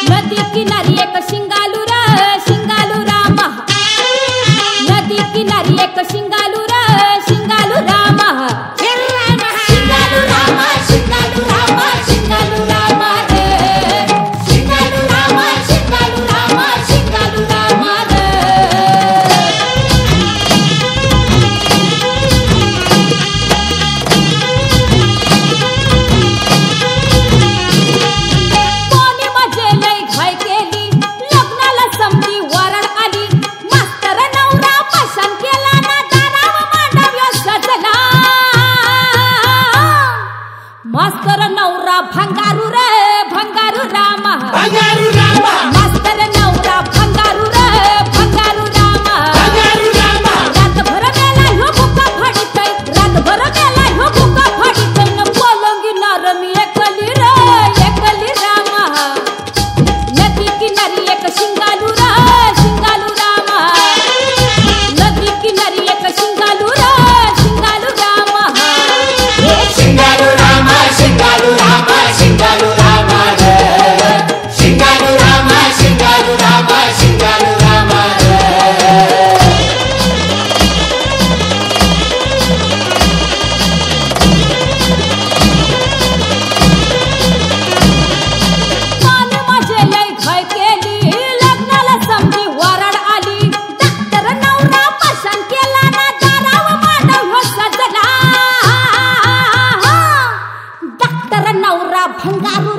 नदी किनारी एक शिंगालू राम, नदी किनारी एक शिंगालू राम, शिंगालू राम, शिंगालू राम, शिंगालू राम, शिंगालू राम रे, शिंगालू राम, शिंगालू राम, शिंगालू राम रे। कोणी माझे लय घाई केली, लग्नाला समधी वरण आली, मास्तर नवरा पसंत केला ना, दाराव मांडव्य सजला, मास्तर नवरा भंगारू रे, भंगारू राम, भंगारू राम, मास्तर नवरा भंगारू रे, भंगारू राम, भंगारू राम, रातभर मेला ह्यो भुका फाडितय, रातभर मेला ह्यो भुका फाडितय, न पलंगी नारमी एकली रे, एकली राम, नदी किनारी एक शिंगालू राम, नदी किनारी एक शिंगालू राम, शिंगालू राम, शिंगालू राम, शिंगालू राम, शिंगालू राम रे, शिंगालू राम, शिंगालू राम, शिंगालू राम रे। मान माझे लय घाई केली, लग्नाला समधी वरण आली, डॉक्टर नवरा पसंत केला ना, दाराव मांडव्य सजला, डॉक्टर नवरा भंगारू